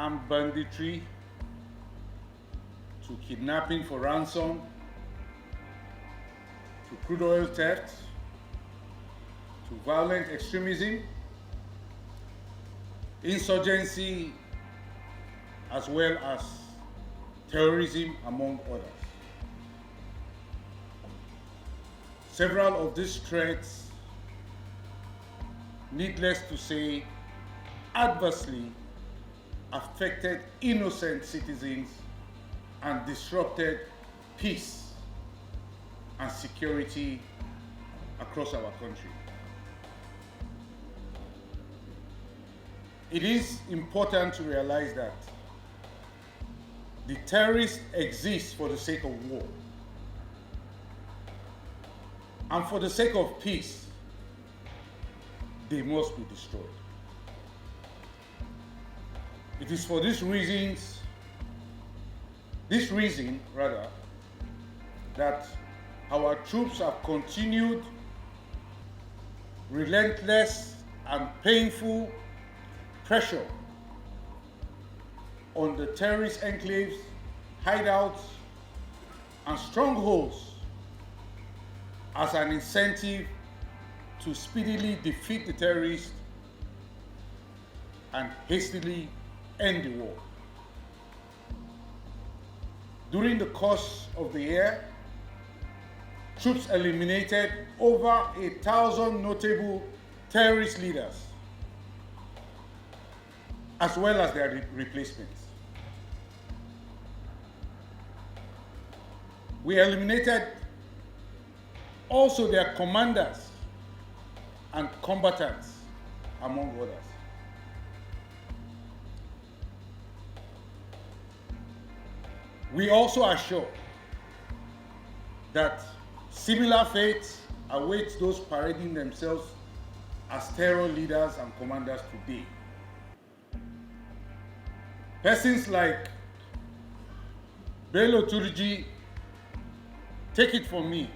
armed banditry, to kidnapping for ransom, to crude oil theft, to violent extremism, insurgency, as well as terrorism, among others. Several of these threats, needless to say, adversely affected innocent citizens and disrupted peace and security across our country. It is important to realize that the terrorists exist for the sake of war. And for the sake of peace, they must be destroyed. It is for this reason, that our troops have continued relentless and painful pressure on the terrorist enclaves, hideouts, and strongholds as an incentive to speedily defeat the terrorists and hastily end the war. During the course of the year, troops eliminated over 1,000 notable terrorist leaders, as well as their replacements. We eliminated also their commanders and combatants, among others. We also assure that similar fate awaits those parading themselves as terror leaders and commanders today. Persons like Bello Turji, take it from me,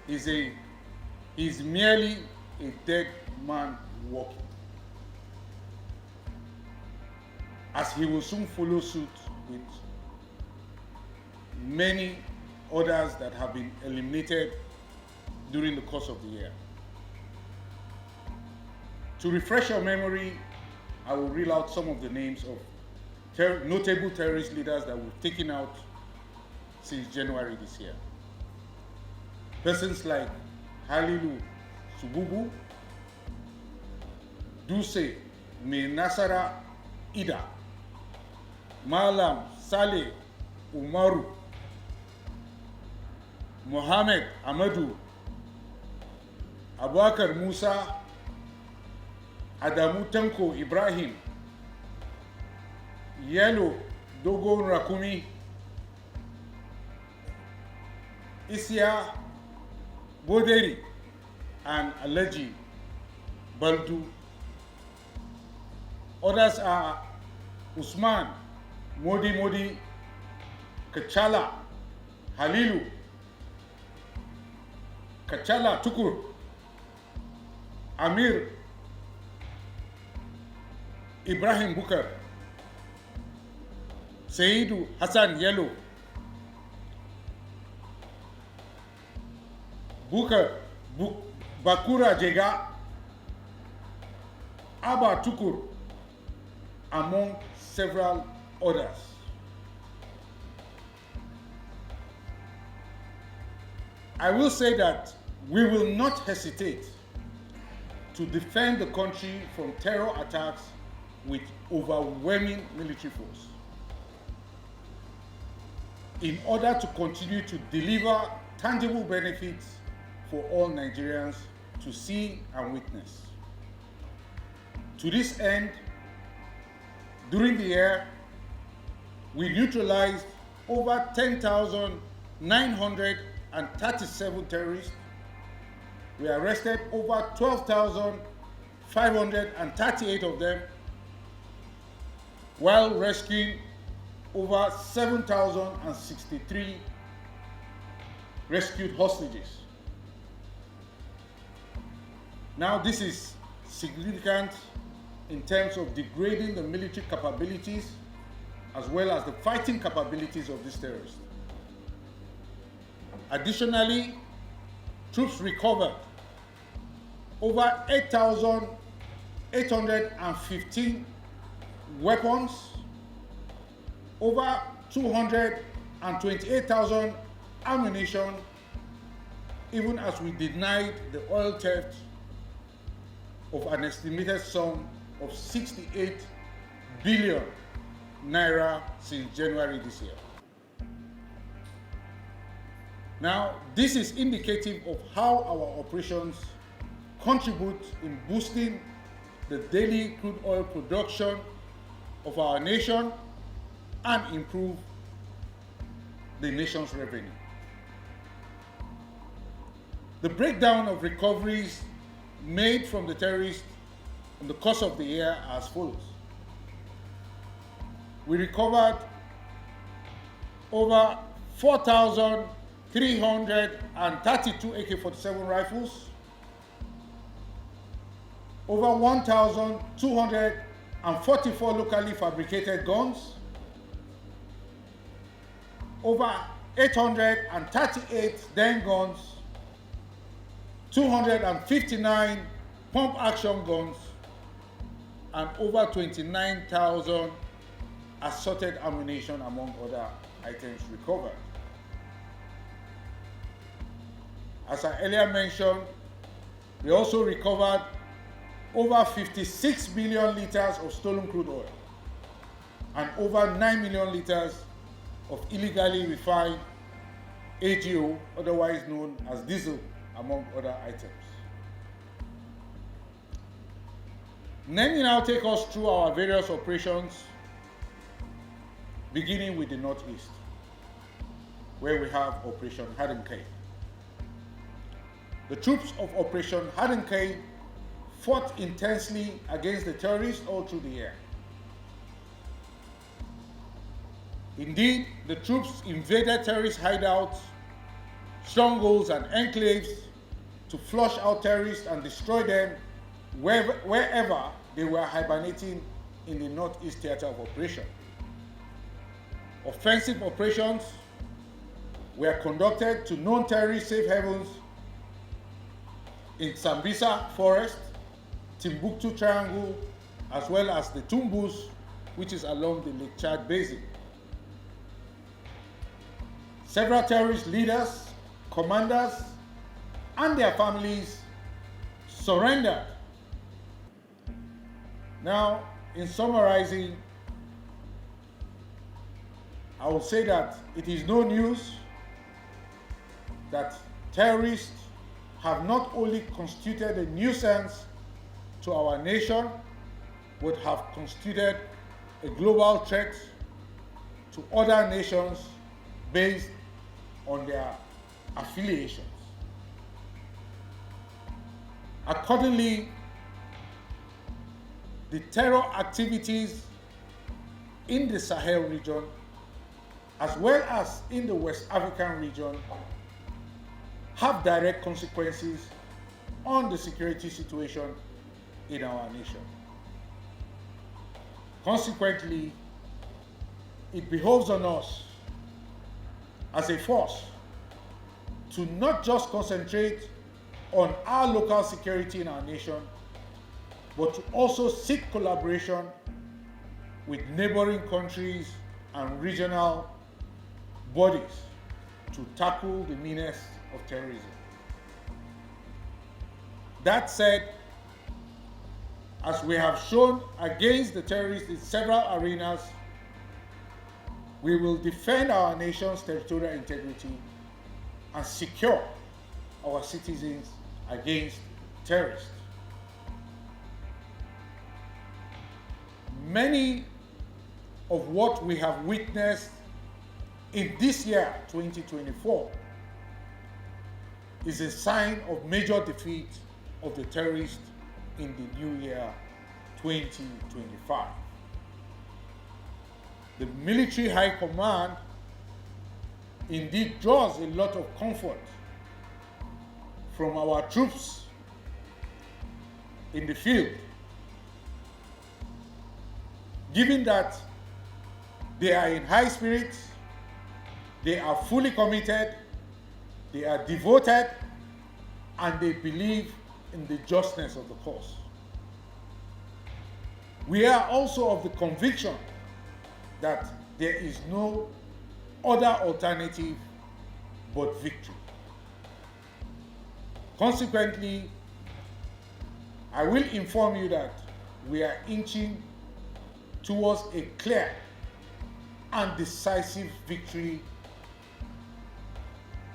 is merely a dead man walking, as he will soon follow suit with many others that have been eliminated during the course of the year. To refresh your memory, I will reel out some of the names of notable terrorist leaders that we've taken out since January this year. Persons like Halilu Sububu, Duse Mai Nasara Ida, Malam Saleh Umaru, Mohammed Amadu, Abubakar Musa, Adamu Tanko Ibrahim, Yellow Dogon Rakumi, Isia Boderi, and Alhaji Baldu. Others are Usman Modi, Kachala Halilu, Kachala Tukur, Amir Ibrahim Bukar, Saidu Hassan Yellow, Bakura Jega, Abba Tukur, among several others. I will say that we will not hesitate to defend the country from terror attacks with overwhelming military force, in order to continue to deliver tangible benefits for all Nigerians to see and witness. To this end, during the year, we neutralized over 10,937 terrorists. We arrested over 12,538 of them, while rescuing over 7,063 rescued hostages. Now, this is significant in terms of degrading the military capabilities as well as the fighting capabilities of these terrorists. Additionally, troops recovered over 8,815 weapons, over 228,000 ammunition, even as we denied the oil theft of an estimated sum of 68 billion naira since January this year. Now, this is indicative of how our operations contribute in boosting the daily crude oil production of our nation and improve the nation's revenue. The breakdown of recoveries made from the terrorists in the course of the year are as follows. We recovered over 4,332 AK-47 rifles, over 1,244 locally fabricated guns, over 838 den guns, 259 pump-action guns, and over 29,000 assorted ammunition, among other items recovered. As I earlier mentioned, we also recovered over 56 million liters of stolen crude oil and over 9 million liters of illegally refined AGO, otherwise known as diesel, among other items. Let me now take us through our various operations, beginning with the Northeast, where we have Operation Hardenkay. The troops of Operation Hardenkay fought intensely against the terrorists all through the year. Indeed, the troops invaded terrorist hideouts, strongholds, and enclaves to flush out terrorists and destroy them wherever they were hibernating in the Northeast theater of operation. Offensive operations were conducted to known terrorist safe havens in Sambisa Forest, Timbuktu Triangle, as well as the Tumbus, which is along the Lake Chad Basin. Several terrorist leaders, commanders, and their families surrendered. Now, in summarizing, I will say that it is no news that terrorists have not only constituted a nuisance to our nation, but have constituted a global threat to other nations based on their affiliations. Accordingly, the terror activities in the Sahel region, as well as in the West African region, have direct consequences on the security situation in our nation. Consequently, it behoves on us as a force to not just concentrate on our local security in our nation, but to also seek collaboration with neighboring countries and regional bodies to tackle the menace of terrorism. That said, as we have shown against the terrorists in several arenas, we will defend our nation's territorial integrity and secure our citizens against terrorists. Many of what we have witnessed in this year, 2024, is a sign of major defeat of the terrorists in the new year, 2025. The military high command indeed draws a lot of comfort from our troops in the field, given that they are in high spirits, they are fully committed, they are devoted, and they believe in the justness of the cause. We are also of the conviction that there is no other alternative but victory. Consequently, I will inform you that we are inching towards a clear and decisive victory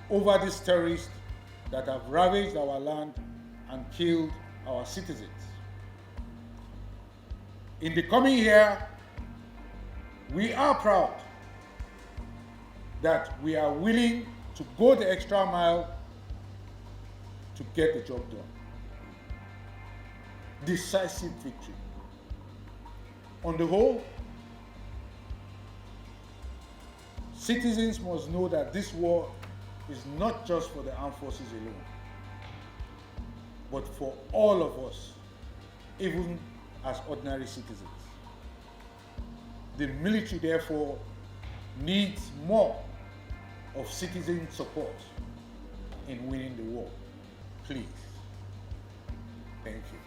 over these terrorists that have ravaged our land and killed our citizens. In the coming year, we are proud that we are willing to go the extra mile to get the job done. Decisive victory. On the whole, citizens must know that this war is not just for the armed forces alone, but for all of us, even as ordinary citizens. The military, therefore, needs more of citizen support in winning the war. Please. Thank you.